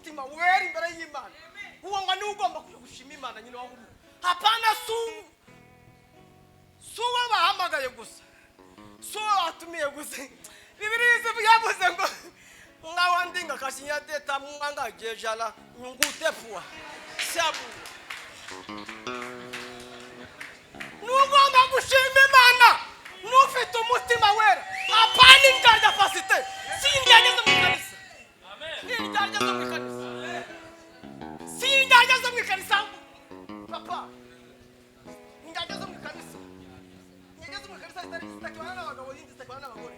umutima wera imbere y'Imana uwo ngo ni ugomba gushima Imana nyine wawe hapana suwa bahamagaye gusa suwa batumiye gusa Bibiliya yavuze ngo ngawandinga kashinya deta mwanga jejala ngutepwa sabu nugomba gushima Imana nufite umutima wera apana ingaja fasite singageze mu kanisa amen singageze mu kanisa singageze mu kanisa papa singageze mu kanisa ngageze mu kanisa sitakwana n'abagabo yindi sitakwana n'abagore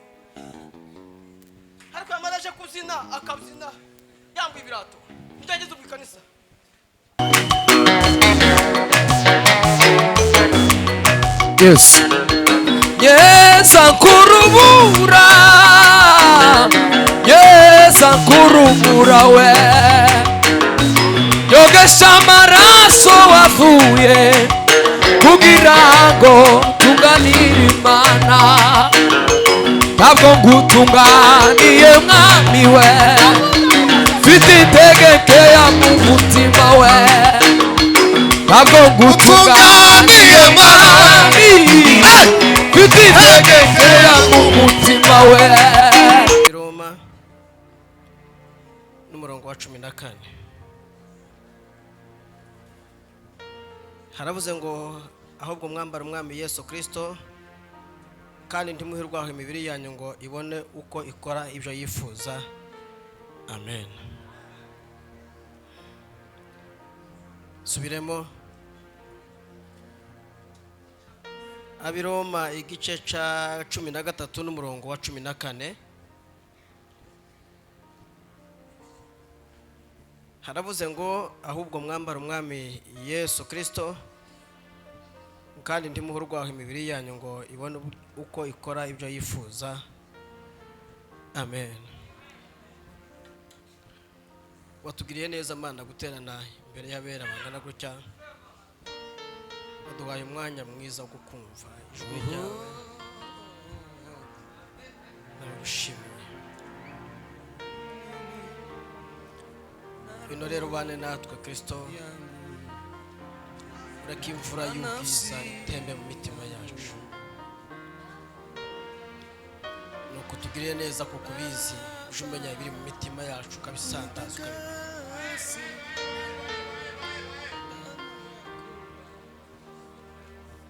ariko amaraje kuzina akabzina yambu ibirato ngageze mu kanisa Yes. Yes, ankurubura. Yes, ankurubura we. Yogushima raso wavuye kugira ngo tunganire Imana. Ntabwo ngutunganiye mwami we. Mfite itegeke ya Mumutima we. Ntabwo ngutunganiye mwami. Mfite itegeke ya Mumutima we. Roma n'umurongo wa 14 haravuze ngo ahubwo mwambara umwami Yesu Kristo kandi ntimuhirwaho imibiri yanyu ngo ibone uko ikora ibyo yifuza. Amen. Subiremo Abiroma igice ca 13 n'umurongo wa 14 haravuze ngo ahubwo mwambara umwami Yesu Kristo kandi ntimuhurwaho imibiri yanyu ngo ibone uko ikora ibyo yifuza. Amen. Watugiriye neza Mana guterana imbere y'abera bangana gutya waduhaye umwanya mwiza wo kumva ijwi ryawe ndagushimiye. Bino rero bane natwe Kristo ureke imvura y'ubwiza itembe mu mitima yacu nuko tugiriye neza kuko bizi uje umenya ibiri mu mitima yacu ukabisandaza ukabimenya.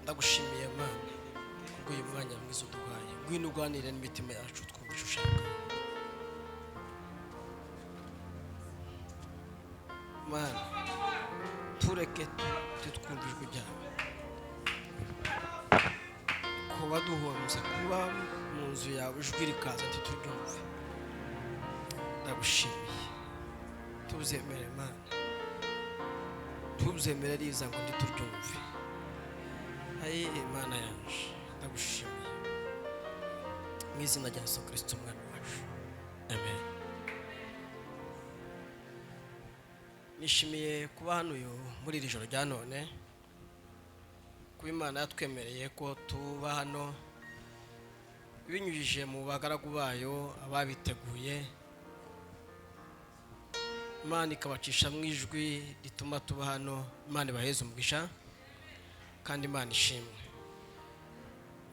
Ndagushimiye Mana kubw'uyu mwanya mwiza uduhaye ngwino uganire n'imitima yacu twumva icyo ushaka Mana tureke twumva ijwi ryawe kuba duhomze kuba mu nzu yawe ijwi rikaza ntituryumve. Ndagushimiye tuzemere Mana tuzemere riza ngo ntituryumve. Ayi Imana yaje ndagushimiye mu izina rya Yesu Kristo umwana wacu. Amen. Nishimiye kuba hano muri iri joro rya none kuba Imana yatwemereye ko tuba hano binyujije mu bagaragu bayo ababiteguye. Imana ikabacisha mu ijwi rituma tuba hano. Imana ibaheze umugisha kandi Imana ishimwe.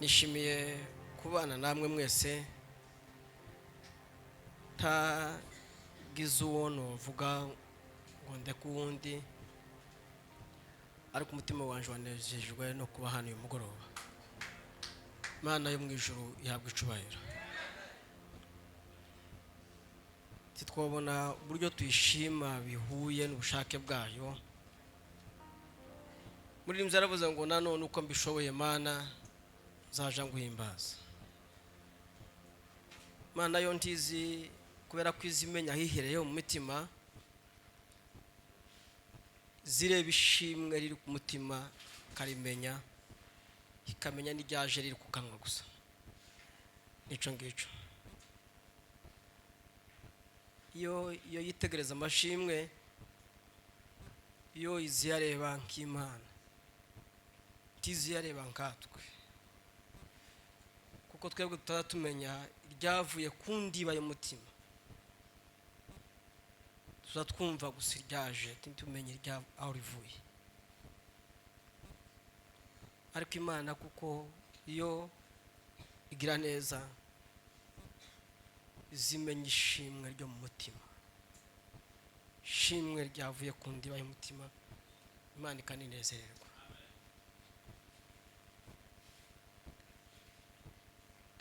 Nishimiye kubana namwe mwese tagize uwo novuga ngo ndeke uwundi ariko umutima wanje wanejejwe no kuba hano uyu mugoroba. Imana yo mu ijuru ihabwa icubahiro. Titwabona uburyo tuyishima bihuye n'ubushake bwayo. Muri rimwe zaravuze ngo nanone uko mbishoboye Mana zaja nguhimbaza. Mana yo ntizi kubera ko izimenya hihereye mu mitima zireba ishimwe riri ku mutima karimenya ikamenya n'iryaje riri ku kanwa gusa. Nico ngico iyo yitegereza amashimwe iyo iziyareba nk'Imana tiziyareba nkatwe kuko twebwe tutatumenya iryavuye ku ndiba y'umutima tuzatwumva gusa iryaje tumenye irya aho rivuye. Ariko Imana kuko iyo igira neza zimenya ishimwe ryo mu mutima, ishimwe ryavuye ku ndiba y'umutima, Imana ikaninezererwa.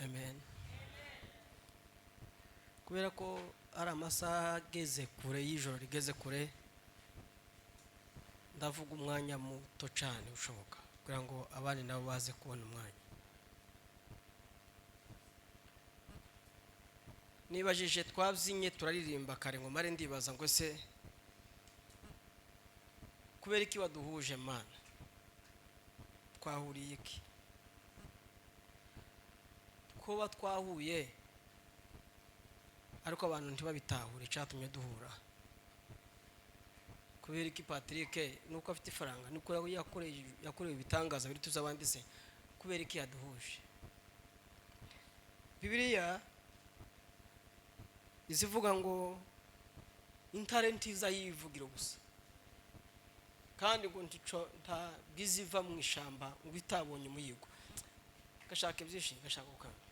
Amen. Kubera ko ari amasaha ageze kure y'ijoro rigeze kure, ndavuga umwanya muto cyane ushoboka kugira ngo abandi nabo baze kubona umwanya. Nibajije twabyinnye turaririmba kare ngo mare ndibaza ngo se kubera iki waduhuje Mana, twahuriye iki? Kuba twahuye ariko abantu ntibabitahure cyatumye duhura. Kubera iki Patrick nuko afite ifaranga, nuko yakoreye ibitangaza biri tuza abandi se, kubera iki yaduhuje? Bibiliya izivuga ngo intare ntiza yivugira gusa, kandi ngo nta biziva mu ishamba ngo bitabonye umuyigo. Gashaka ibyishimo, gashaka ukanga,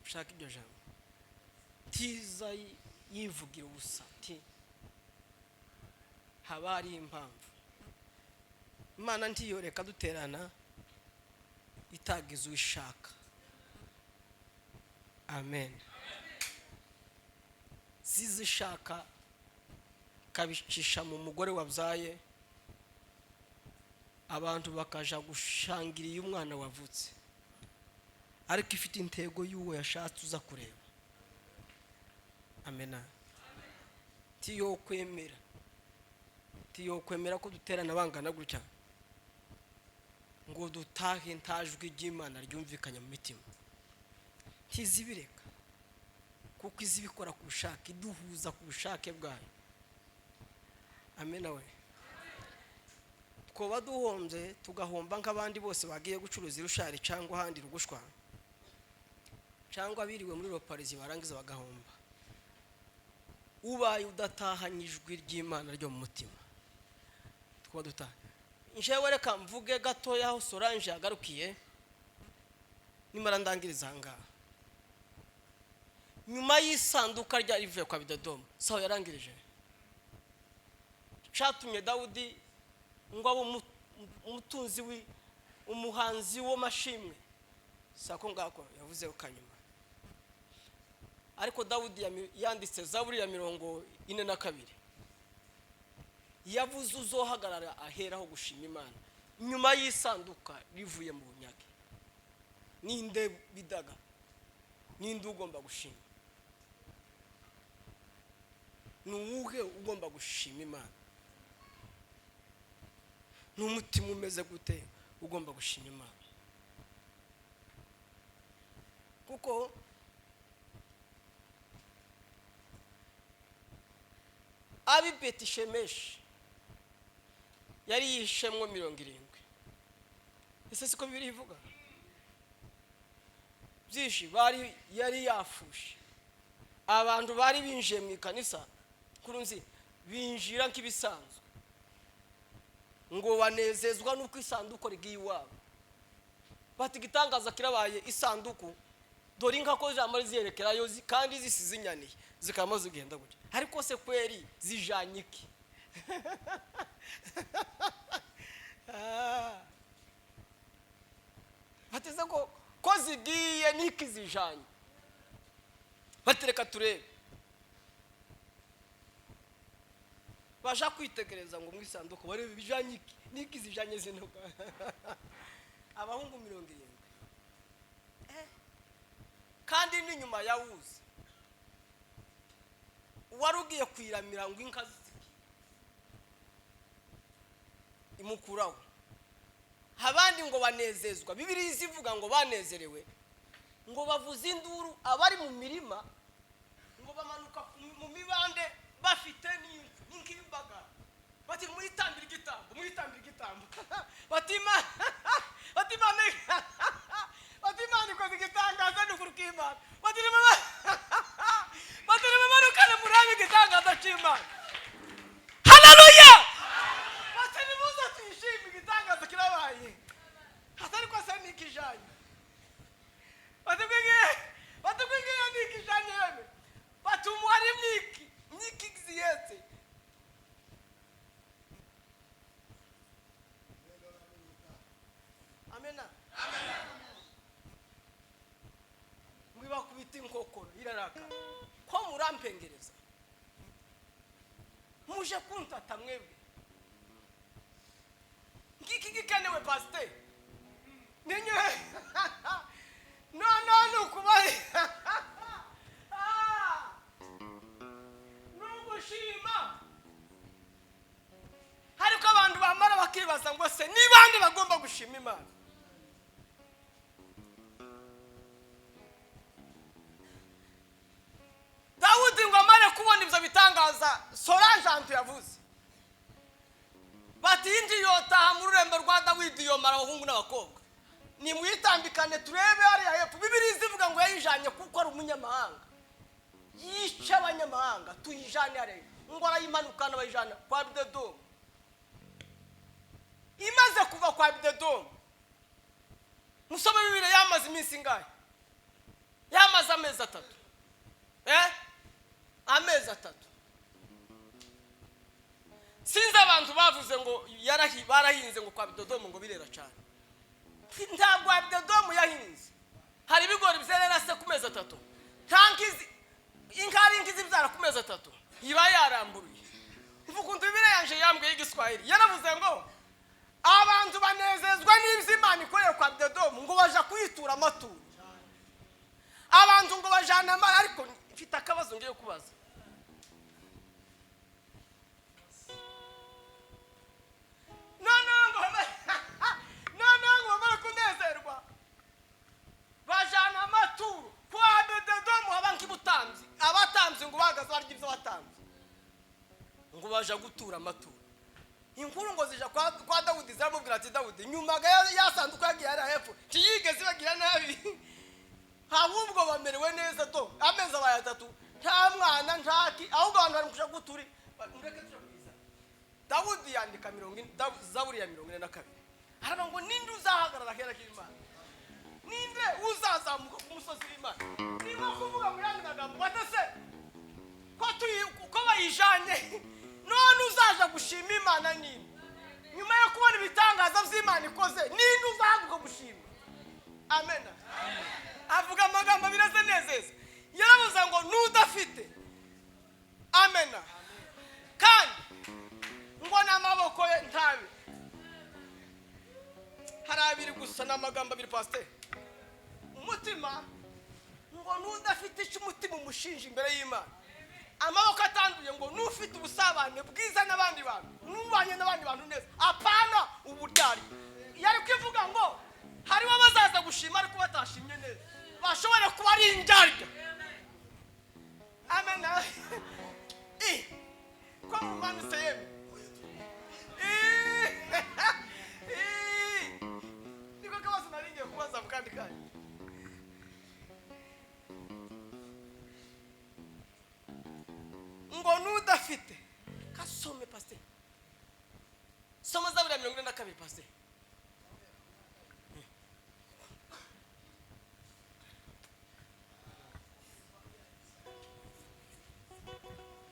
ushaka iryo jambo ntiza yivugira ubusa, haba hari impamvu. Imana ntiyoreka duterana itagize uwishaka. Amen. Zizishaka kabicisha mu mugore wabyaye, abantu bakaja gushangiriye umwana wavutse, ariko ifite intego y'uwo yashatse uza kureba. Amen. Tiyo kwemera ko duterana bangana gutya ngo dutahe ntajwi ry'Imana ryumvikanye mu mitima. Ntizibireka kuko izibikora ku bushake, iduhuza ku bushake bwayo. Amen. We twoba duhombye tugahomba nk'abandi bose bagiye gucuruza irushari cyangwa ahandi rugushwa, cyangwa biriwe muri Roparizi barangiza bagahomba, ubaye udatahanye ijwi ry'Imana ryo mu mutima, twoba dutaha. Njewe reka mvuge gatoya aho Solange yagarukiye nimara ndangiriza ahangaha. Nyuma y'isanduka rya rivuye kwa Bidodoma, saho yarangirije cyatumye Dawudi ngo abo umutunzi umuhanzi wo mashimwe, sako ngako yavuze ukanyuma. Ariko Dawudi yanditse Zaburi ya 42 yavuze uzohagarara aheraho gushima Imana nyuma y'isanduka rivuye mu bunyage. Ninde bidaga, ninde ugomba gushima? Nuwuhe ugomba gushima Imana? N'umutima umeze gute ugomba gushima Imana? Kuko abi Betishemeshi yari yishemwe 70. Ese siko Bibiliya ivuga? Byishi yari yafushe, abantu bari binjiye mu ikanisa kurunzi binjira nk'ibisanzwe ngo banezezwa nuko isanduko rigiye iwabo. Bati gitangaza kirabaye, isanduku dore inka ko jambo ziyerekerayo kandi zisize inyani zikama zigenda gutya, ariko se kweri zijanye iki? Bateze ko zigiye niki zijanye, batereka turebe. Basha kwitegereza ngo mwisanduko bari bijanye iki, niki zijanye zino. Abahungu 70 kandi ni nyuma ya Avuze warugiye kwiramira ngo inka ziki imukuraho. Abandi ngo banezezwa, Bibiliya izivuga ngo banezerewe, ngo bavuze induru abari mu mirima, ngo bamanuka mu mibande bafite n'inkibaga, bati muitambira igitambo batima ikoze igitangaza n'ukuri k'Imana, batirema marukana murabi igitangaza bakubita inkokora iraraka ko murampengereza muje kuntata mwebwe ngiki gikenewe pastor ninye no kubaye Yogushima hariko abantu bamara bakibaza ngo se ni bande bagomba gushima Imana Dawudi ngo amare kubona ibyo bitangaza Solange antu yavuze bati indi yotaha mu rurembo rwa Dawidi yomara abahungu n'abakobwa ni mwitambikane turebe ari hepfo Bibiliya ivuga ngo yayijanye kuko ari umunyamahanga yica abanyamahanga tuyijane are ngo arayimanukana bayijana kwa Abdedomu imaze kuva kwa Abdedomu musome Bibiliya yamaze iminsi ngahe yamaze amezi 3 amezi 3 sinzi abantu bavuze ngo barahinze ngo kwa Abdedomu ngo birera cyane ntabwo Abdedomu yahinze hari ibigori byerera se ku mezi 3 tankizi inkari inkizi byara ku mezi 3 iba yaramburuye uvukuntu Bibiliya yanje yambwiye igiswahili yaravuze ngo abantu banezezwa n'Imana ikorera kwa Abdedomu ngo baje kuyitura amaturo abantu ngo bajana amara ariko mfite akabazo ngiye kubaza no barakunezerwa bajana amaturo kwa Abdedomu abanki butanzi abatanzi ngo bagaza barya ibyo batanzi ngo baje gutura amaturo inkuru ngo zija kwa Dawudi zamubwira ati Dawudi nyuma yasanduka yagiye ari hepfo tiyigeze bagira nabi ahubwo bamerewe neza to ameza aba 3 nta mwana ntaki ahubwo abantu bari kuja guturi mureke turabiza Dawudi yandika 40 Zaburi ya 42 araba ngo ninde uzahagarara hera k'Imana ninde uzazamuka ku musozi w'Imana niba kuvuga mu yandikaga batase ko bayijanye none uzaje gushima Imana nini nyuma yo kubona ibitangaza by'Imana ikoze ninde uzahaguka gushima amen avuga amagambo biraze nezeza yaravuze ngo nudafite amen kandi ngo n'amaboko ye ntabe harabiri gusa n'amagambo abiri pastor umutima ngo nudafite icyo umutima umushinja imbere y'Imana amaboko atanduye ngo nufite ubusabane bwiza n'abandi bantu nubanye n'abandi bantu neza apana uburyari yari kwivuga ngo hari bazaza gushima ariko batashimye neza bashobora kuba ari indyarya amen ko mumanutse yeme niko kabazo naringiye kubaza kandi ngo nudafite kasome pastor soma Zaburi ya 42 pastor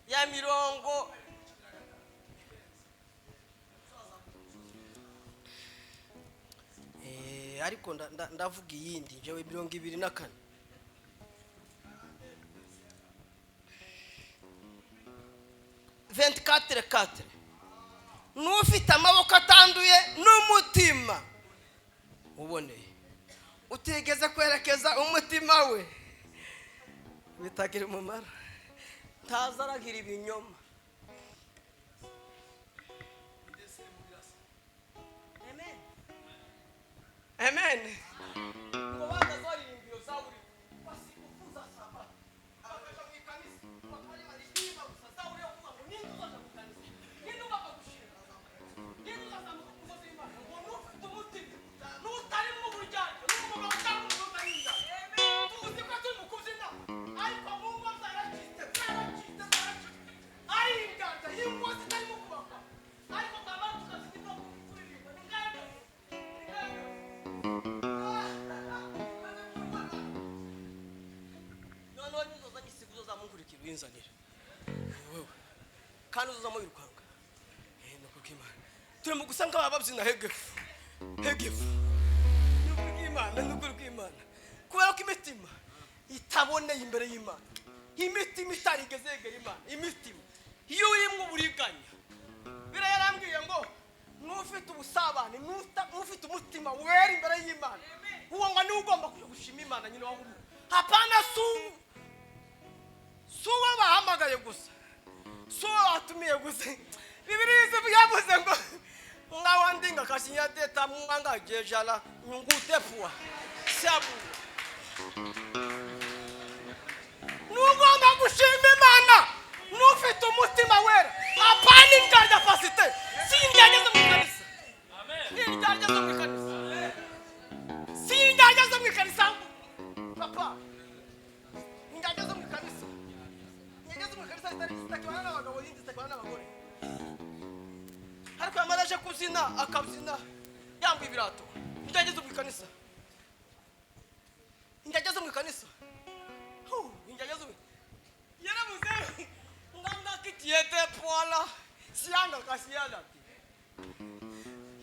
ya mirongo ariko ndavuga iyindi jewe 24 24 nufite amaboko atanduye n'umutima uboneye utigeze kwerekeza umutima we bitagira umumaro ntazaragira ibinyoma amen ngo bazazori imbiro Zaburi basikufuza saba abakaja mu kanisa bakari bari biba gusa Zaburi yo kuvuga ngo ninde uzaza mu kanisa ninde ubaga gushira ninde uzaza mu kuvuza Imana ngo nufite umutima n'utari mu buryaje n'umugabo utamuza n'inda tuzi ko turi mu kubyina ariko mu ngo zaracitse ari inganda y'inkozi itari mu kubaka ariko kabara tukazigirwa kuririmba ni ngaya winzanira wewe kandi uzamo birukanga nuko k'Imana turi mu gusanga ababyina hegefu nuko k'Imana kubera ko imitima ita itaboneye imbere y'Imana, imitima itarigeze yegera Imana, imitima iyo urimo uburiganya. Bira yarambwiye ngo n'ufite ubusabane, n'ufite umutima wera imbere y'Imana, uwo ngo ni ugomba gushima Imana nyine wawe. Hapana suwa bahamagaye gusa, suwa batumiye gusa. Bibiliya yavuze ngo ngawandinga kashinya deta mwanga jejala ngutepwa sabu. Nugomba gushima Imana n'ufite umutima wera. Apana ingaja fasite sinjyaje mu kanisa. Amen. Sinjyaje mu kanisa. Sinjyaje mu kanisa. Papa. Sinjyaje mu kanisa. Sinjyaje mu kanisa sitakwana n'abagabo yindi sitakwana n'abagore. Ariko amaraje kuzina akabzina yambu ibirato. Sinjyaje mu kanisa. Sinjyaje mu kanisa. Sinjyaje mu. Yarabuze nganga kitiyete pola siyanga kasiyala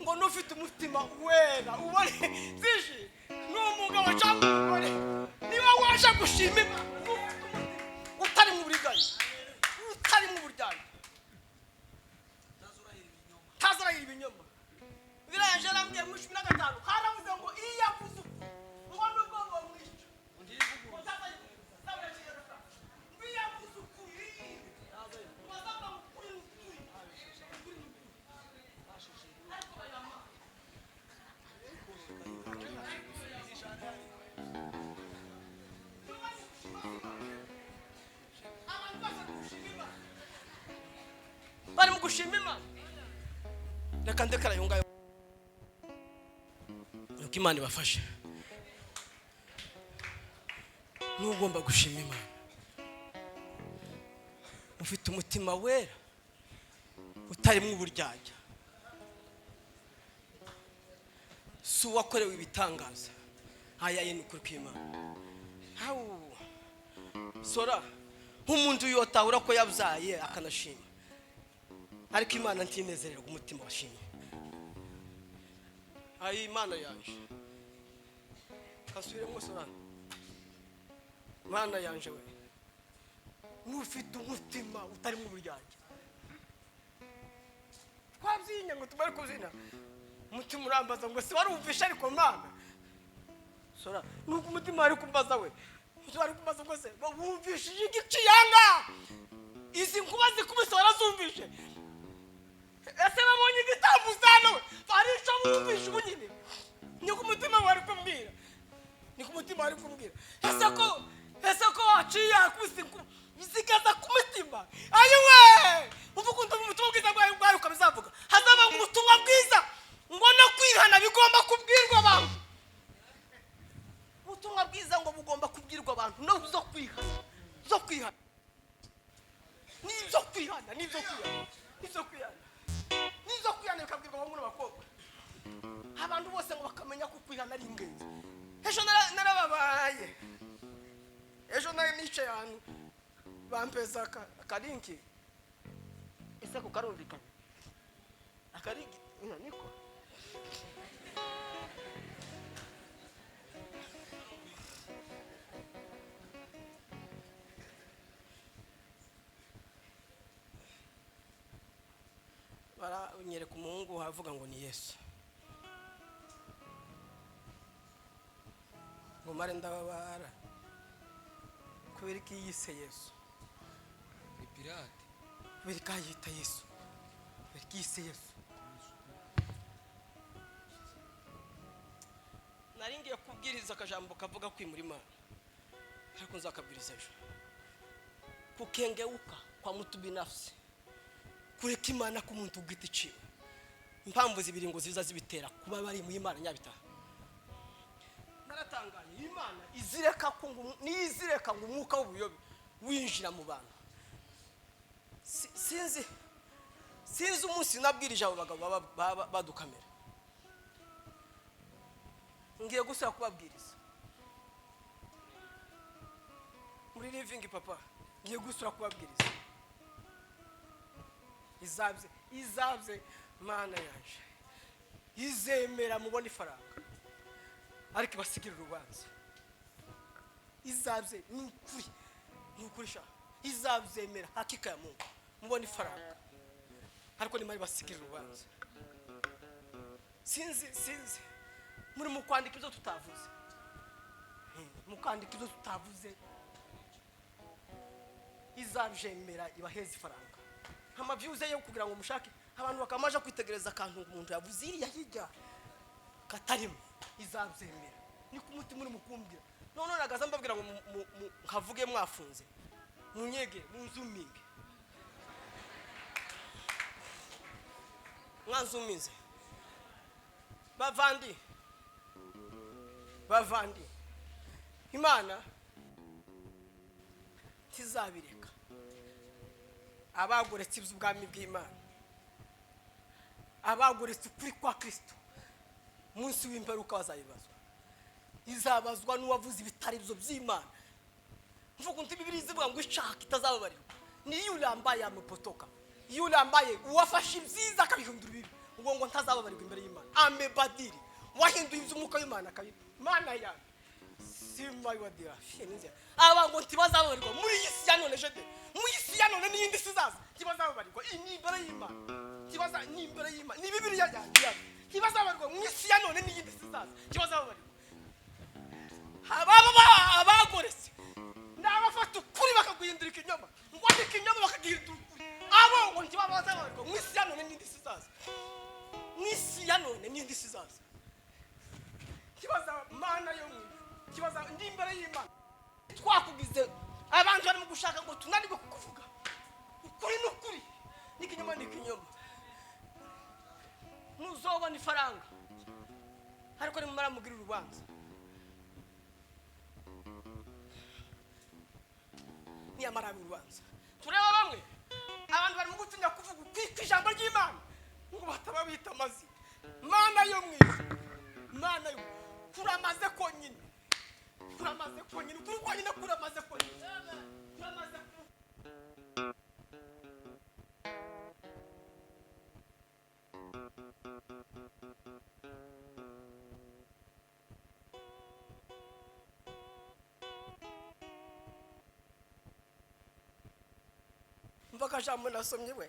ngo nufite umutima wera ubone zishi n'umugabo cyangwa umugore niba waje gushima utari mu buriganya, utari mu buryanya, tazurahira ibinyoma. Biraje arambye mu 15 haravuze ngo iyo avuze ngo nubwo bamwica bari mu gushima Imana. Reka ndekara yungayo nuko Imana ibafashe. N'ugomba gushima Imana ufite umutima wera utari mu buryarya, si uwakorewe ibitangaza. Hayaye n'ukuri kw'Imana. Hawu sora nk'umuntu yotahura ko yabyaye akanashima, ariko Imana ntinezererwa umutima washimye. Ayi Imana yanje kasubiremo sora, Imana yanje we n'ufite umutima utari mu buryarya. Twabyinya ngo tumare kuzina umutima urambaza ngo si wari umvisha ariko Mana sora nuko umutima ari kumbaza we ari kumbaza ngo se wumvishije igici yanga izi nkuba zikubise warazumvishe. Ese babonye igitambuzano we barisha bumvishe ubunyine. Niko umutima wari kumbwira, niko umutima wari kumbwira. Ese ko waciye akubise bizigaza ku mutima. Ayiwe uvuga umutima bwiza bwawe ukabizavuga. Hazaba ubutumwa bwiza ngo no kwihana bigomba kubwirwa abantu. Ubutumwa bwiza ngo bugomba kubwirwa abantu no zo kwihana, zo kwihana, nizo kwihana, nizo kwihana, nizo kwihana, nizo kwihana bikabwirwa abahungu n'abakobwa. Abantu bose ngo bakamenya ko kwihana ari ingenzi. Ejo narababaye, ejo nicaye ahantu bampeza akarinki. Ese ko karumvikana akarinki niko baranyereka umuhungu havuga ngo ni Yesu. Ngo mare ndababara kubera iki yise Yesu. Ni pirate. Kubera iki yita Yesu. Kubera iki yise Yesu. Naringiye kubwiriza akajambo kavuga kwimura Imana, ariko nzakabwiriza ejo. Kukengeuka kwa mtu binafsi, kureka Imana ku muntu ugiti ciwe. Impamvu zibiri ngo ziza zibitera kuba bari mu Imana nyabita. Naratanganye Imana izireka ko nizireka ngo umwuka w'ubuyobe winjira mu bantu. Sinzi umunsi nabwirije abo bagabo badukamera. Ngiye gusura kubabwiriza muri living papa, ngiye gusura kubabwiriza. Izabye Mana yanje izemera mubona ifaranga, ariko basigira urubanza. izabye ni ukuri sha izabyemera hakika ya Mungu mubona ifaranga ariko ni mari basikira urubanza sinzi muri mu kwandika ibyo tutavuze mukandika ibyo tutavuze izabyemera ibaheza ifaranga amavyuze yo kugira ngo mushake abantu bakamaje kwitegereza akantu umuntu yavuze iriya hirya katarimo izabyemera ni ku mutima muri mukumbira none nagaza mbabwira ngo nkavuge mwafunze munyege munzuminge mwanzumize bavandi Imana tizabireka abagoretse iby'ubwami bw'Imana abagoretse ukuri kwa Kristo munsi w'imperuka bazayibazwa izabazwa n'uwavuze ibitari byo by'Imana mvuga nti Bibiliya ivuga ngo icaha kitazababarirwa ni yulambaye amupotoka yulambaye uwafashe ibyiza akabihindura bibi ngo ntazababarirwa imbere y'Imana amebadiri wahinduye iby'umwuka w'Imana kabi Mana ya simba ywadira shenze abantu ntibazababarirwa muri isi ya none jede muri isi ya none n'indi sizaza tibazababarirwa ni imbere y'Imana tibaza ni imbere y'Imana ni Bibiliya yanjye tibazababarirwa muri isi ya none n'indi sizaza tibazababarirwa abagoretse n'abafata ukuri bakaguhindura ikinyoma ngo ni ikinyoma bakagihindura ukuri abo ngo ntibazababarirwa muri isi ya none n'indi sizaza n'isi ya none n'indi sizaza kibaza Mana yo kibaza ndi imbere y'Imana twakugize abantu bari mu gushaka ngo tunanirwe kukuvuga ukuri n'ukuri n'ikinyoma n'ikinyoma muzobona ifaranga ariko nimumara mugira urubanza niyamara urubanza tureba bamwe abantu bari mu gutinya kuvuga ijambo ry'Imana ngo batababita amazi Mana yo mwiza Mana yo kuramaze konyine kuramaze konyine kurwanyine kuramaze konyine kuramaze mvaka jambo nasomye we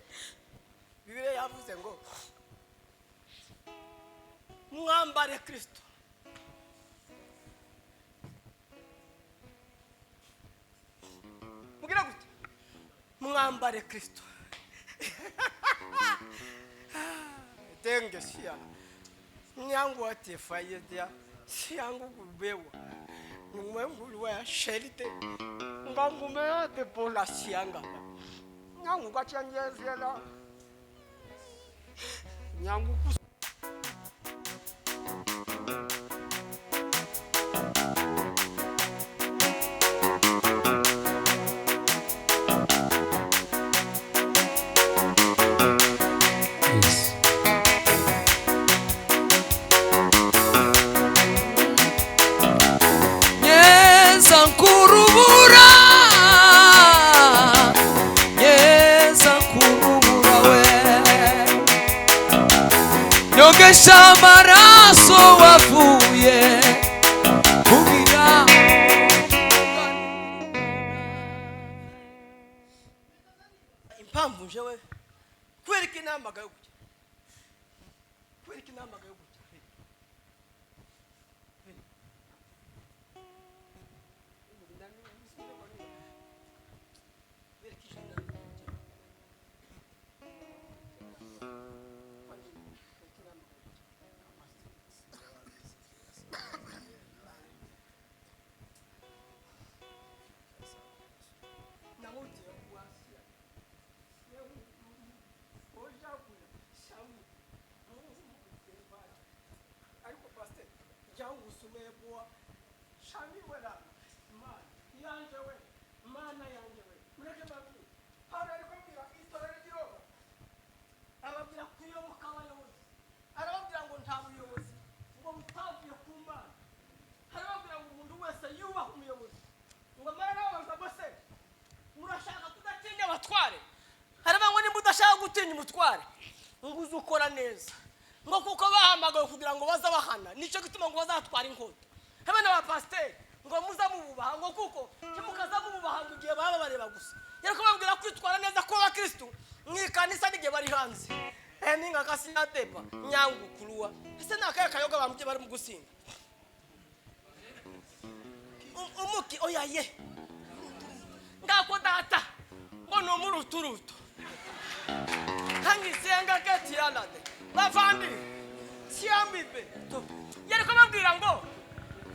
Bibiliya yavuze ngo mwambare Kristo mugira gute mwambare Kristo denge sia nyangu atifaye dia siangu kubewa numwengu wa shelite ngangume de pola sianga nyangu gachanyezela nyangu Amaraso wavuye kugira impamvu jewe kwereka inama gayo kujya Mana yanjye we mureke babi hano ariko mbira itorero ry'Iroma ababwira kuyoboka abayobozi arababwira ngo nta buyobozi ngo mutavuye ku Mana arababwira ngo umuntu wese yubaha umuyobozi ngo amara n'ababaza bose murashaka kudatinya abatware haraba ngo nimba udashaka gutinya umutware ngo uze ukora neza ngo kuko bahamagaye kugira ngo bazabahana nicyo gituma ngo bazatwara inkota habe n'abapasiteri ngo ngo muzamububaha ngo kuko kimukazamububaha ngo igihe baba bareba gusa yariko babwira kwitwara neza ko abakristo mwikanisa n'igihe bari hanze ninga kasinatepa nyangu kuruwa ese nakaya kayoga bamuje bari mu gusinga umuki oyaye ngako data ngo no muruturuto hangisenga ketiralade bavandi siambibe to yariko babwira ngo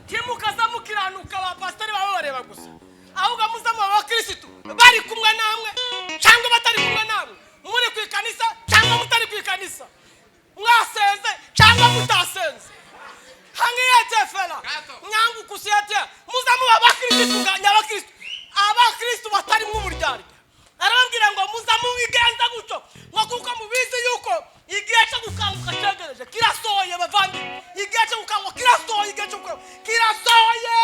timukazamukiranuka ba pastor baba bareba gusa ahubwo muzamu abakristo bari kumwe namwe cyangwa batari kumwe namwe muri kwikanisa cyangwa mutari kwikanisa mwasenze cyangwa mutasenze hangiyete fela nyangu kusiyete muzamu abakristo nganya abakristo batari mu muryari arababwira ngo muzamu wigenza gucyo ngo kuko mubizi yuko igihe cyo gukanguka cyegereje kirasohoye bavandi igihe cyo gukanguka kirasohoye igihe cyo kirasohoye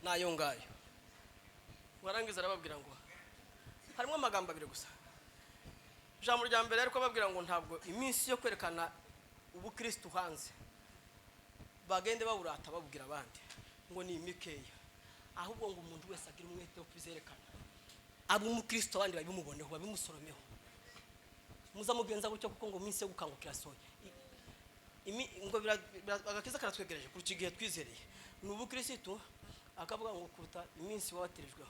nayo ngayo warangiza arababwira ngo harimo amagambo abiri gusa ijambo rya mbere ariko babwira ngo ntabwo iminsi yo kwerekana ubukristo hanze bagende baburata babwira abandi ngo ni imikeya ahubwo ngo umuntu wese agira umwete wo kwizerekana abo umukristo abandi babimuboneho babimusoromeho muzamugenza gutyo kuko ngo iminsi yo gukangukira soye ngo bagakiza karatwegereje ku kigihe twizereye ni ubukristo akavuga ngo kuruta iminsi wabatirijweho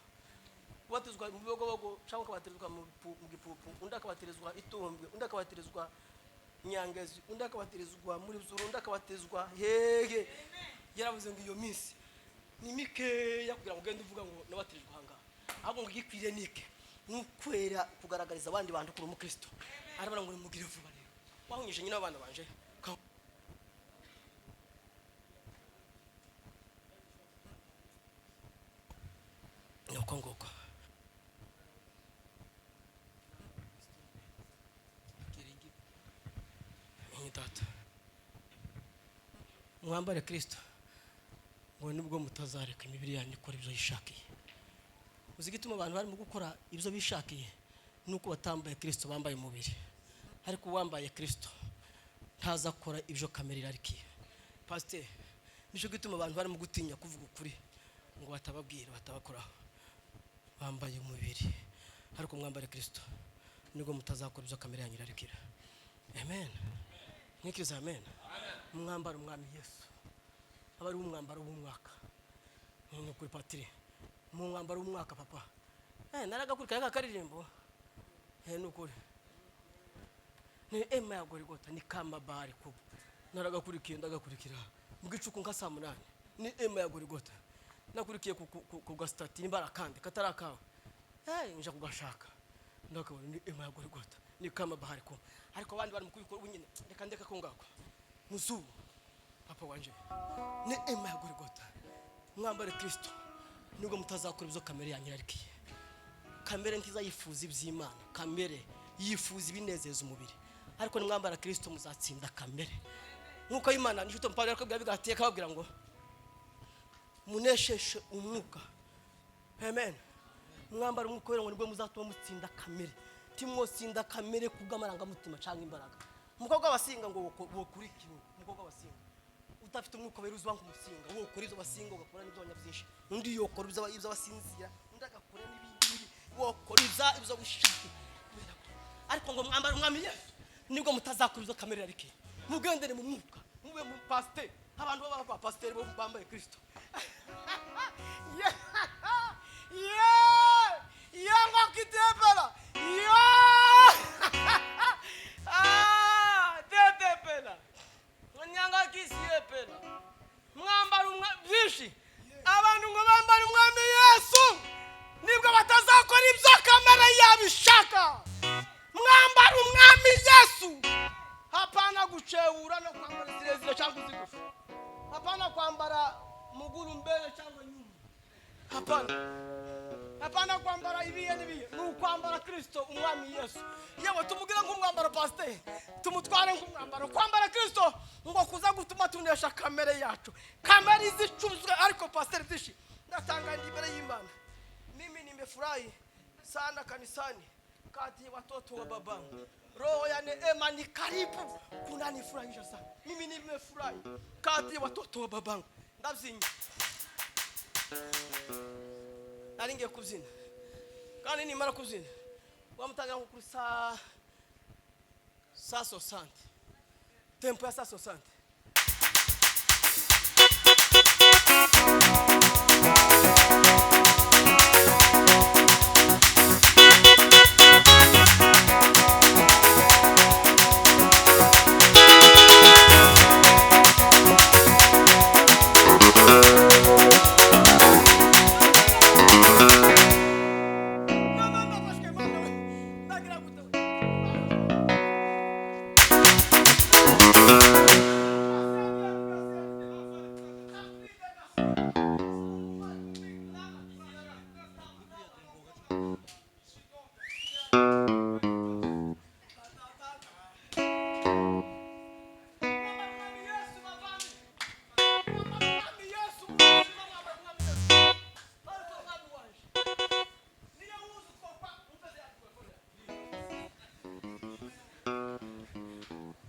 kubatizwa mu bigogo cyangwa kubatirezwa mu gipupu undi akabatirezwa itumbwe undi akabatirezwa nyangezi undi akabatirezwa muri zuru undi akabatirezwa hege yaravuze ngo iyo minsi ni mikeya kugira ngo ugende uvuga ngo nabatirijwe hangaha ahubwo ngo igikwiriye nike nukwera kugaragariza abandi bantu kuri umukristo arabara ngo nimugire vuba rero wahunyije nyine abana banje nuko ngoko data mwambare Kristo ngo nubwo mutazareka imibiri yanyu ikora ibyo yishakiye uzi gituma abantu bari mu gukora ibyo bishakiye nuko batambaye Kristo bambaye umubiri ariko wambaye Kristo ntazakora ibyo kamere irarikiye pastor nico gituma abantu bari mu gutinya kuvuga ukuri ngo batababwira batabakoraho bambaye umubiri ariko mwambare Kristo nubwo mutazakora ibyo kamere yanyu irarikira amen nikiza amen mwambaro umwami Yesu abari umwambaro w'umwaka none kuri patiri mu mwambaro w'umwaka papa naragakurikira akaririmbo nukuri ni ema ya Gorigota ni kamba bari kuba naragakurikiye ndagakurikira mu gicuku nka saa 8 ni ema ya Gorigota nakurikiye ku Gaspard nimbara kandi katarakawe nje kugashaka ndakabona ni ema ya Gorigota ni kamba bahari ko ariko abandi bari mu kubikora ubunyine reka ndeka ko ngako muzubu papa wanje ni ema ya Gorigota mwambare Kristo nubwo mutazakora ibyo kamere yanyu yarikiye kamere ntiza yifuza iby'Imana kamere yifuza ibinezeza umubiri ariko nimwambara Kristo muzatsinda kamere nkuko Imana nishuto mpaka ko byabigateye kababwira ngo munesheshe umwuka amen mwambara umwuka ngo nibwo muzatuma mutsinda kamere timwotsinda kamere kubw'amaranga mutima cyangwa imbaraga umukobwa wasinga ngo wokurikira umukobwa wasinga utafite umwuka wera uzwa nk'umusinga wo kuri izo basinga ugakora n'ibyo byinshi undi yokora ibyo basinzira undi agakora n'ibindi wokora ibyo bishiki ariko ngo mwambara umwami Yesu nibwo mutazakora izo kamere yarike mugendere mu mwuka mube mu pasteur abantu baba pasteur bo bambaye Kristo yango kitebala yo kwambara zirezire cyangwa zigufi. Hapana kwambara muguru mbele cyangwa nyuma. Hapana kwambara ibiye nibiye. Ni kwambara Kristo umwami Yesu. Yewe tumugira nk'umwambaro pastor. Tumutware nk'umwambaro. Kwambara Kristo ngo kuza gutuma tunesha kamere yacu. Kamere izicuzwe ariko pastor dishi. Natanga imbere y'Imana. Mimi nimefurahi sana kanisani kati ya watoto wa babangu. Roho ya neema ni karibu kunanifurahisha sana. Mimi nimefurahi kati ya watoto wa babangu. Ndavyinya. Naringiye kubyina. Kandi nimara kubyina. Wamutangira kuri saa 60. Tempo ya saa 60.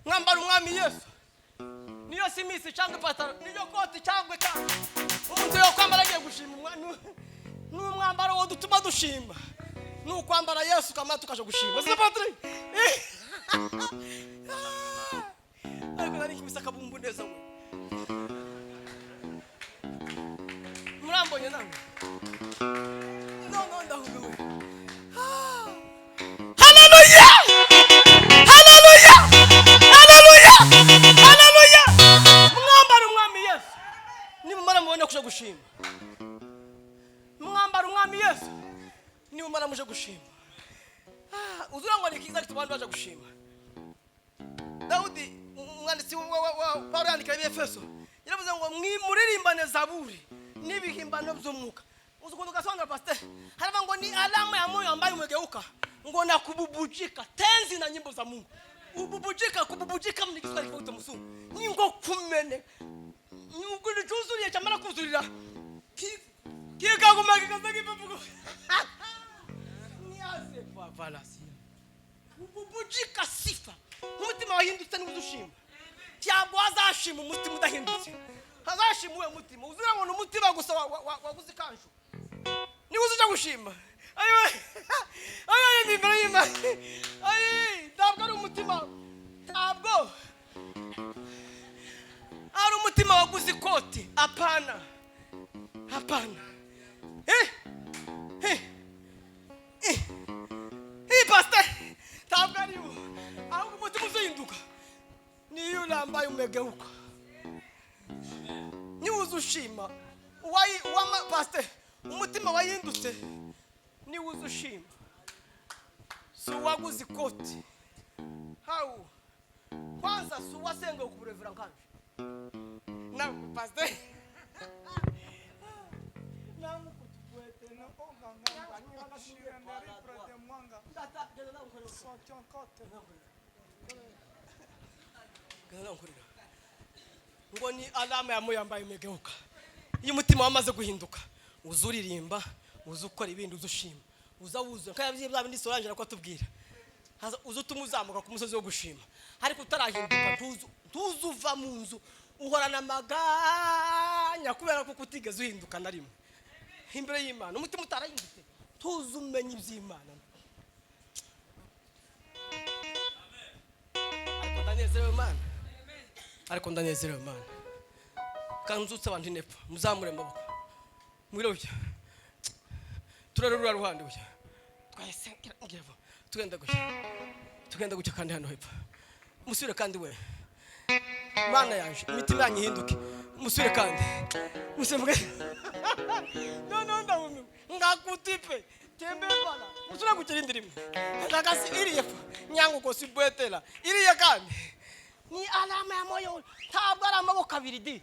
Mwambaro umwami Yesu. Niyo simisi cyangwa pataro, niyo koti cyangwa cyangwa. Umuntu yo kwambara agiye gushima n'umwambaro wo dutuma dushima. N'ukwambara Yesu kama tukaje gushima. Se patri. Ariko nari kimisa kabumbu neza we. Murambonye nange. No ndahubiwe. Hallelujah! Hallelujah! Mwambaro umwami Yesu. Nimumara mubone kuja gushima. Mwambaro umwami Yesu. Nimumara muje gushima. Uzura ngo nikiza kitubandi baje gushima. Daudi umwanditsi wa Paulo yandika Efeso. Yaravuze ngo mwimuririmbane zaburi n'ibihimbano by'umwuka. Uzukundu gasonga pastor. Harava ngo ni alama ya moyo ambayo umegeuka. Ngo nakububujika tenzi na nyimbo za Mungu. Kububujika mni Kiswahili kwa msungu. Ni ngo kumene. Ni ngo juzuri chamara kuzurira. Kika kumaki kasaki papuko. Ni aze kwa valasi. Kububujika sifa. Mutima wahindutse n'uzushima. Cyangwa azashima umutima udahindutse. Hazashimuwe mutima. Uzura ngo n'umutima gusa waguzikanju. Ni uzuja gushima. Ayo ni Ibrahima. Ntabwo ari umutima. Ntabwo ari umutima waguze ikoti. Apana. Pastor. Ntabwo ari uwo. Ahubwo umutima uzinduka. Niyo ulambaye umegeuka. Ni uzushima. Pastor. Umutima wayindutse. Ni uzushima. So waguze ikoti. How? Kwanza suwasenga ukuburevera nkanje. Na pastor. Na mukutubwete na oganga ni wanashira ndari prete mwanga. Data genda na ukore. Sotion kote. Genda ukorera. Ngo ni alama ya moyo ambaye umegeuka. Iyo umutima wamaze guhinduka, uzuririmba, uzukora ibindi uzushima. Uzawuzo kaya bya bindi Solange nako atubwira. Uzutuma uzamuka ku musozi wo gushima. Ariko utarahinduka tuzuva mu nzu uhorana maganya kubera ko kutigeze uhinduka na rimwe. Imbere y'Imana umutima utarahindutse tuzumenye iby'Imana. Ariko ndanezerewe Imana. Kanzutse abantu nepfa muzamure maboko. Mwiroje. Turarura ruhande buya. Twayesekera ngevo. Tugenda gucya kandi hano hepfo. Musubire kandi we. Mana yanje imitima yanyu ihinduke. Musubire kandi. Musemwe. No ndawume. Ngakutipe. Tembe bala. Musubire gucya indirimwe. Ndakasi iri yepfo. Nyango ko sibwetela. Iri ya kandi. ni alama ya moyo ntabwo ari amaboko abiri di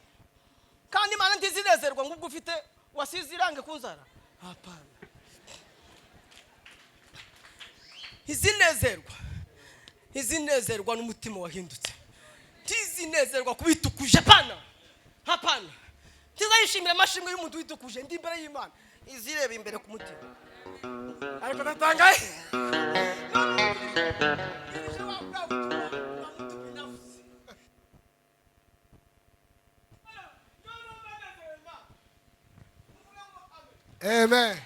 kandi Imana ntizinezerwa ngubwo ufite wasize irange kunzara hapana izinezerwa n'umutima wahindutse tizinezerwa kubitukuje hapana tizayishimira amashimwe y'umuntu witukuje ndi imbere y'Imana izireba imbere ku mutima ariko natangaye Amen.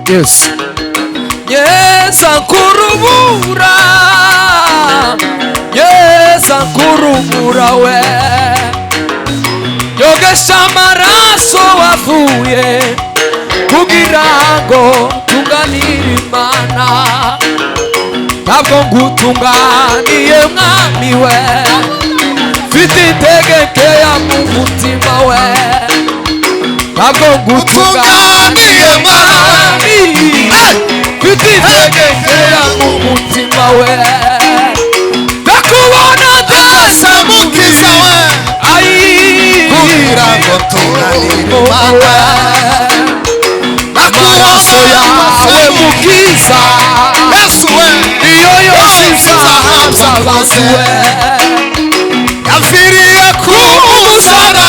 Yes. Yes, ankurubura. Yes, ankurubura we. Yogushima amaraso wavuye kugira ngo tunganire Imana. Ntabwo ngutunganiye mwami we. Mfite integekeya mu mutima we. Ntabwo ngutunganiye mwami. Mfite integekeya mu mutima we. Ndakubona ndasa mukiza we. Kugira ngo tunganire Imana. Amaraso yawe mukiza Yesu we. Iyo yose izahaza abantu we. Yapfiriye ku musaraba.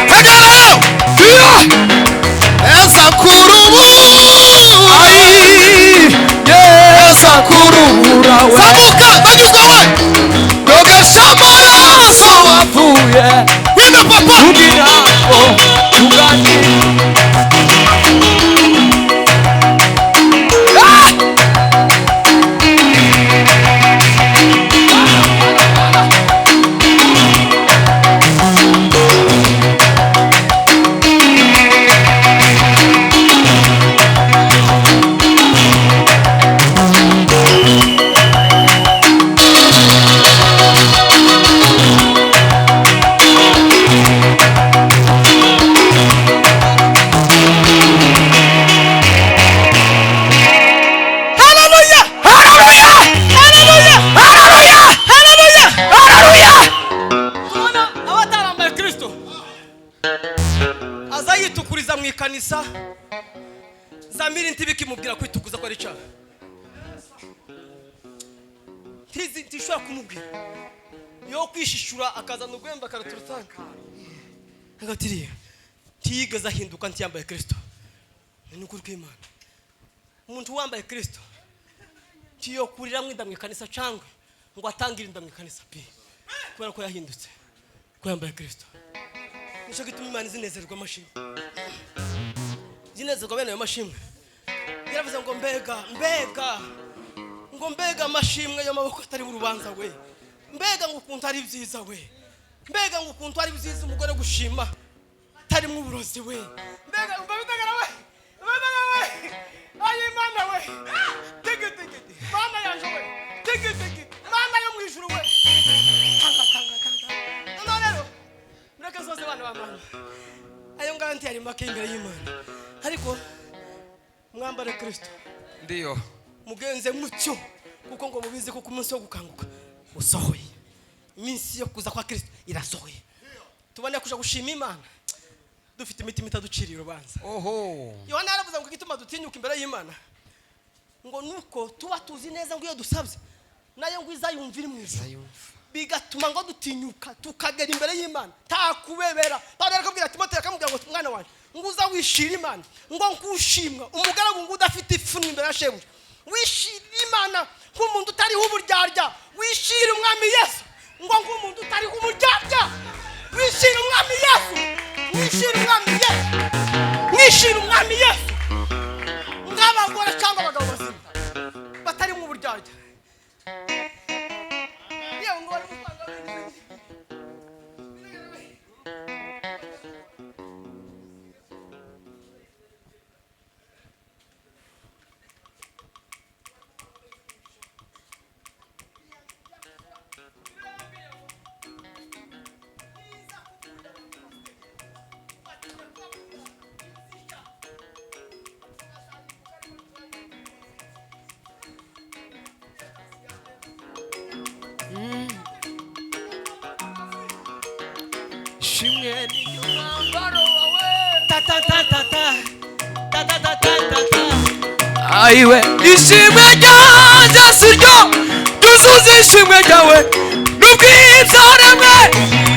Tegerayo Yesu akurubura. Yesu akurubura we. Zamuka ndanyuzwa we. Yogushima amaraso wavuye wina papa kugira ngo tunganire. Azayitukuriza mu ikanisa zamira intibiki mubwira kwitukuza ko ari cyaha tishobora kumubwira yo kwishishura akazana urwembe akaraturutanga agatiriye tigeze ahinduka ntiyambaye Kristo ni ukuri kw'Imana umuntu wambaye Kristo tiyo kurira mwinda mu ikanisa cyangwa ngo atangire inda mu ikanisa pe kubera ko yahindutse ko yambaye Kristo nicyo gituma Imana izinezerwa amashimwe zinezerwa bene ayo mashimwe yaravuze ngo mbega amashimwe y'amaboko atari urubanza we mbega ngo ukuntu ari byiza we mbega ngo ukuntu ari byiza umugore gushima atari mu burozi we mbega ubabitagara we ayi Imana we tege Imana yaje we tege Imana yo mu ijuru we kanga rero mureke zose bana b'Imana ayo nganti ari make imbere y'Imana ariko mwambare Kristo ndiyo mugenze mutyo kuko ngo mubizi ko ku munsi wo gukanguka usohoye iminsi yo kuza kwa Kristo irasohoye tubone kuja gushima Imana dufite imitima itaduciriye urubanza. Yohana aravuze ngo gituma dutinyuka imbere y'Imana ngo nuko tuba tuzi neza ngo iyo dusabye nayo ngo izayumvira mwiza bigatuma ngo dutinyuka tukagera imbere y'Imana takubebera. Pawulo arakubwira Timoteyo akamubwira ngo mwana wanjye ngo uza wishira Imana ngo nkushimwa umugaragu ngo udafite ipfunwe imbere ya shebuja wishira Imana nk'umuntu utariho uburyarya wishira umwami Yesu ngo nk'umuntu utariho uburyarya wishira umwami Yesu wishira umwami Yesu wishira umwami Yesu ng'abagore cyangwa abagabo bazima batari mu buryarya. Yewe ngo bari gutanga shimwe ni umwambaro wawe ta ta ta ta ta ta ta ta ta ta aiwe ishimwe ryanjye siryo dusuze ishimwe ryawe n'ubwibyaremwe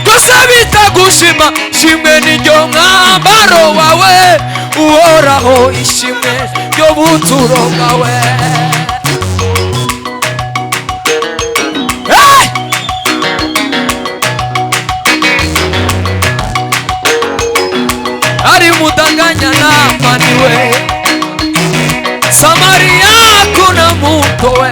byose bitagushima shimwe n'iryo mwambaro wawe uhoraho ishimwe ryo buturo bwawe. Ari mudanganya na maniwe Samaria kuna mutowe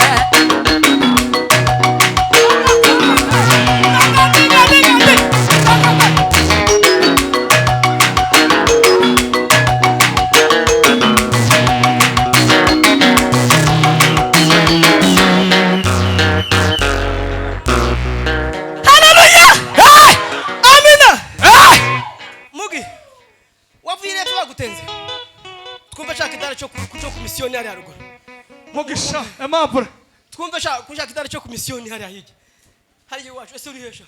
missionnaire haruguru Mugisha Aimable twumva kuja kitari cyo ku missionnaire hariya hirya hariya iwacu ese uri hesha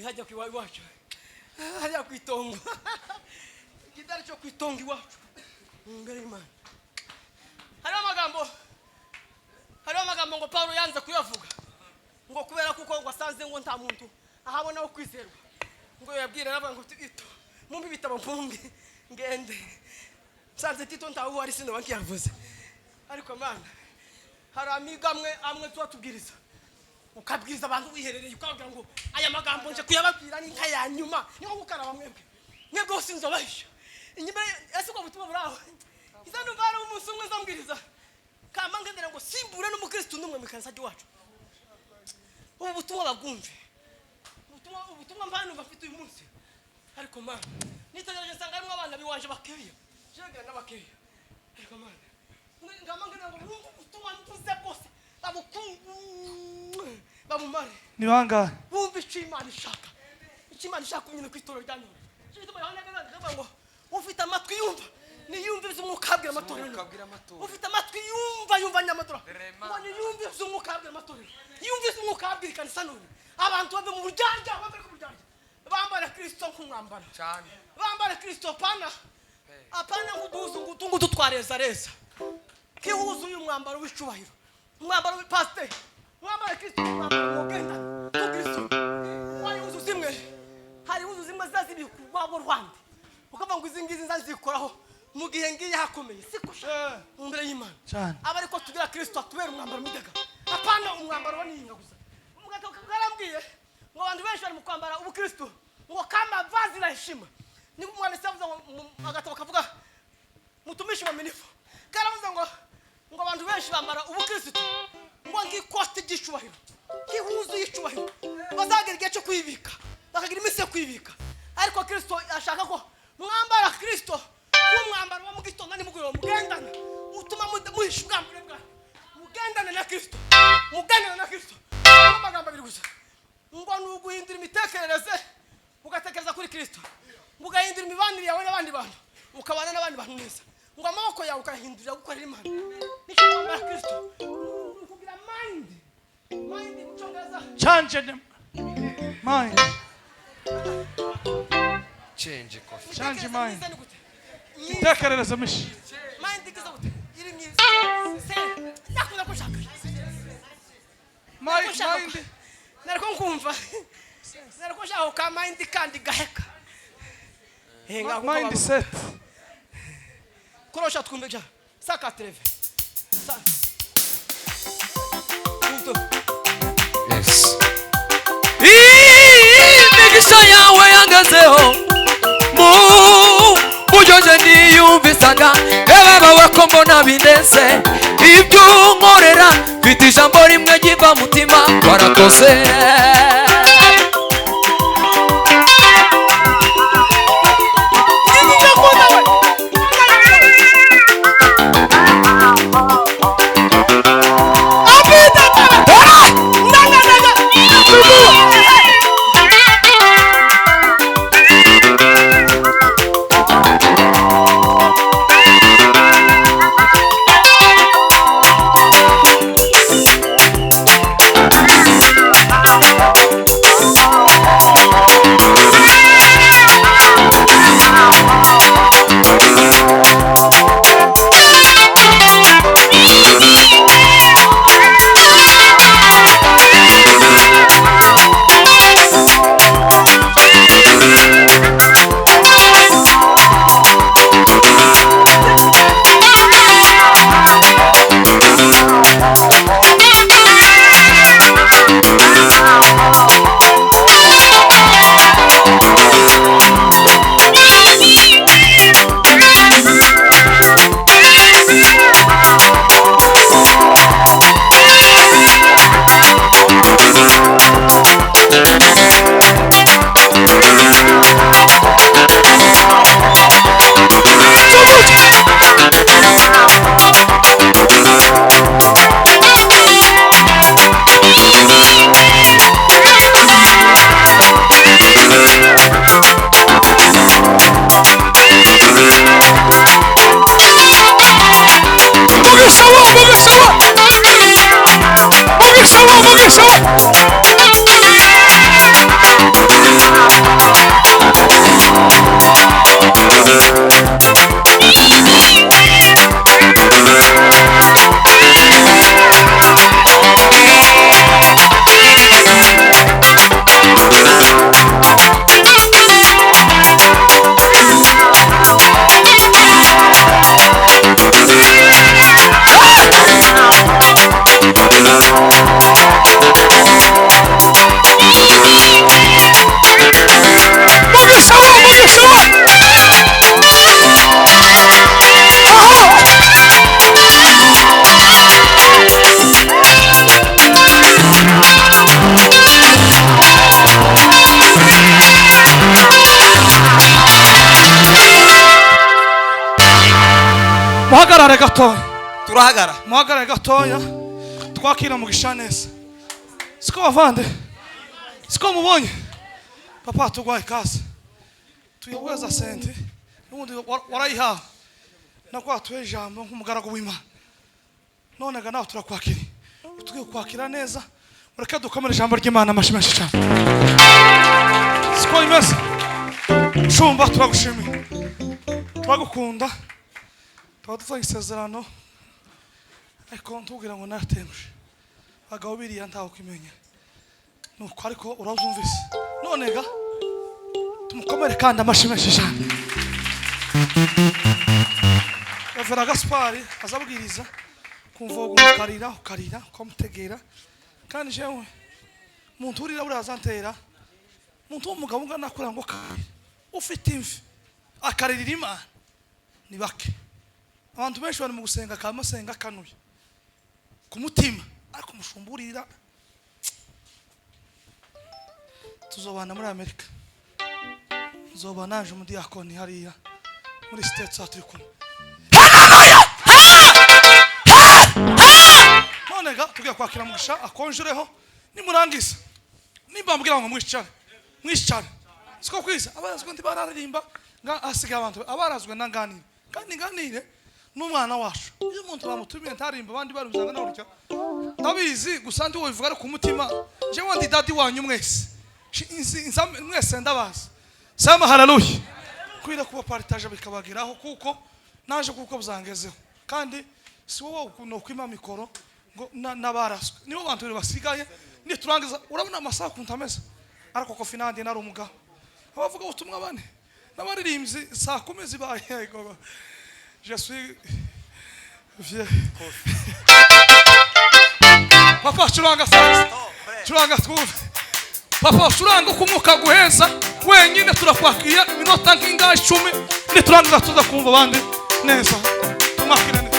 hajya ku iwacu hariya ku itongo kitari cyo ku itongo iwacu ngari Imana. Hari amagambo ngo Paulo yanze kuyavuga ngo kubera kuko ngo asanze ngo nta muntu ahabona wo kwizerwa ngo yabwira n'abantu ngo Tito mumbi bitaba mpumbi ngende sanze Tito ntawo ari sino banki yavuze ariko Mana hari amwe twatubwiriza ukabwiriza abantu wiherereye ukavuga ngo aya magambo nje kuyababwira ni nka ya nyuma niho gukaraba mwebwe usinzo bahisha inyuma ese ko butumwa buraho izano ngara umunsi umwe zambwiriza kama ngendera ngo simbura n'umukristo n'umwe mikanisa wacu ubu butumwa bagumve ubutumwa mbanu bafite uyu munsi ariko Mana nitegereje nsanga harimo abana biwanje bakeya jegera n'abakeya ariko Mana ngama ngendera ngo ubutumwa mvuze bose babumare ni banga bumva Imana ishaka nyine kwitoro rya none cyituma Yohana agavuga ngo ufite amatwi yumva niyumvize umwuka abwira amatorero ufite amatwi yumva nyamadura ngo niyumvize umwuka abwira amatorero yumvize umwuka abwira kanisa none abantu bave mu buryanjya bave ku buryanjya bambara Kristo nk'umwambara cyane bambara Kristo apana ngutungu dutwareza reza kihuzu uyu mwambaro w'icubahiro umwambaro w'ipasiteri mwambara Kristo mwambaro mugenda Kristo wari uzuzimwe hari uzuzimwe zazibikubabo Rwanda ukava ngo izingizi nzazikoraho mu gihe ngiye hakomeye sikusha imbere y'Imana cyane abari ko tugira Kristo atubera umwambaro midega apana umwambaro waninga gusa umugabo karambwiye ngo abantu benshi bari mu kwambara ubu Kristo ngo kama vazi la heshima ni umwana savuza ngo agatabo kavuga mutumishi wa minifu karavuza ngo abantu benshi bambara ubu Kristo ngo ngikoste gicubahiro kihuzu y'icubahiro bazagera igihe cyo kwibika bakagira iminsi yo kwibika ariko Kristo ashaka ko mwambara Kristo umwambaro wa mu gitondo ni mugiro mugendana utuma muhisha ubwambure bwa mugendana na Kristo amagambo abiri gusa ngo nuguhindura imitekerereze ugatekereza kuri Kristo mugahindura imibanire yawe n'abandi bantu ukabana n'abandi bantu neza ngo amaboko yawe ukahindurira gukorera Imana nicyo mwambara Kristo kugira mind mucongereza chanje Mind. Change coffee. Change mind. Tekerereza mishi. Mind igize gute iri myiza se nakunda kushaka Mind. nariko nkumva nariko nshaka ka mind kandi gaheka Mindset. kurosha twumve ja saka treve sa Yes. imigisha yawe yangezeho buryoje niyumvisaga ebabawe ko mbona bineze ibyo unkorera mfite ijambo rimwe giva mutima warakoze Muhagarare gatoya. turahagara Muhagarare gatoya. Twakira mugisha neza. Siko bavande. Siko mubonye. Papa tugwaye kazi. Tuyeweza sente. Nundi warayiha. Nakwa tuwe jambo nk'umugaragu w'Imana. None ga nawe turakwakira. Tugiye kwakira neza. Mureke dukomere ijambo ry'Imana amashimeshi cyane. Siko imeze. Shumba turagushimiye. Turagukunda. Twadufanye isezerano. Ariko ntubwira ngo natemuje. Bagabo biriya ntaho kimenya. Nuko ariko urazumvise. None ga tumukomere kandi amashimeshi cyane. Wera Gaspard azabwiriza kumvoga ukarira komutegera kandi jewe muntu urira burazantera muntu w'umugabo ungana akora ngo kare ufite imvi akaririra Imana ni bake abantu benshi bari mu gusenga kamasenga kanuye ku mutima ariko mushumburira tuzobana muri Amerika nzobana naje mu diakoni hariya muri States turi kumwe nonega tugiye kwakira mugisha akonjureho nimurangiza nimba mbwira ngo mwishicane siko kwiza abarazwe ndi bararirimba nga asiga abantu abarazwe nanganire kandi nganire n'umwana wacu iyo umuntu bamutumiye ntarimba abandi barumvanga na urya ndabizi gusa ndi wowe ari ku mutima je wandi dadi wanyu mwese mwese ndabaza sema haleluya kwira kuba partage bikabagiraho kuko naje kuko buzangezeho kandi si wowe no kwima mikoro ngo nabaraswe nibo bantu basigaye ni turangiza urabona amasaha kuntameza ariko ko finandi nari umugabo abavuga ubutumwa bane n'abaririmbyi saa 10 zibaye gogo je suis vieux papa churanga sasa churanga twumve papa churanga kumwuka guheza wenyine turakwakiya iminota nkinga 10 ni turangiza tuza kumva bandi neza tumakirane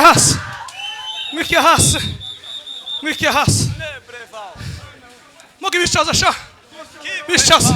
hasi mwikiye hasi mwikiye hasi mugi bicaza sha bicaza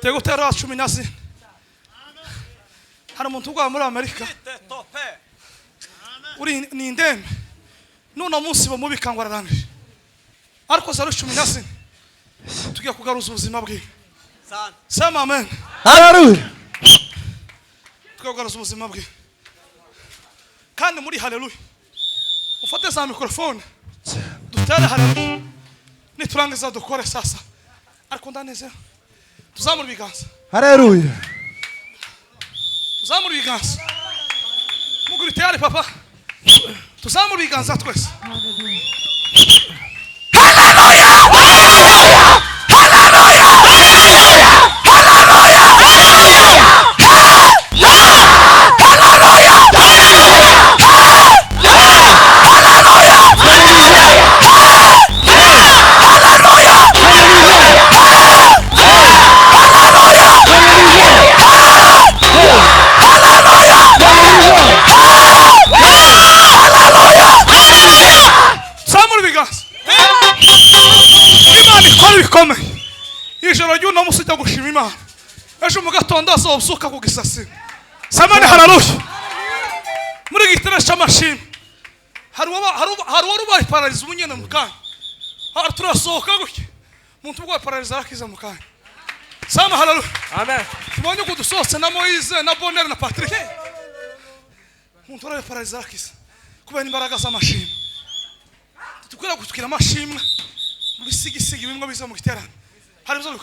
tego terra 14 hari umuntu ugwa muri Amerika uri ni indembe none munsi bamubikangwararanje ariko zaro 14 tugiye kugaruza ubuzima bwe sema amen haleluya tugaruza ubuzima bwe kandi muri haleluya ufate za mikrofone dutere haleluya niturangiza dukore sasa ariko ndaneze tuzamura ibiganza haleluya tuzamura ibiganza muguri tayari papa tuzamura ibiganza twese ijoro ry'uno musi ujya gushima Imana ejo mu gatondo azobusuka ku gisasi samani haleluya muri gitera cy'amashimwe hari uwarubaye paralize umunyene mu kanya hari turasohoka gutya umuntu ubwo paralize arakiza mu kanya sama haleluya amen tubonye ko dusohotse na Moise na Bonner na Patrick umuntu uraye paralize arakiza kubera imbaraga z'amashimwe tukwira gutukira amashimwe mu bisigisigi bimwe biza mu giterane hari byo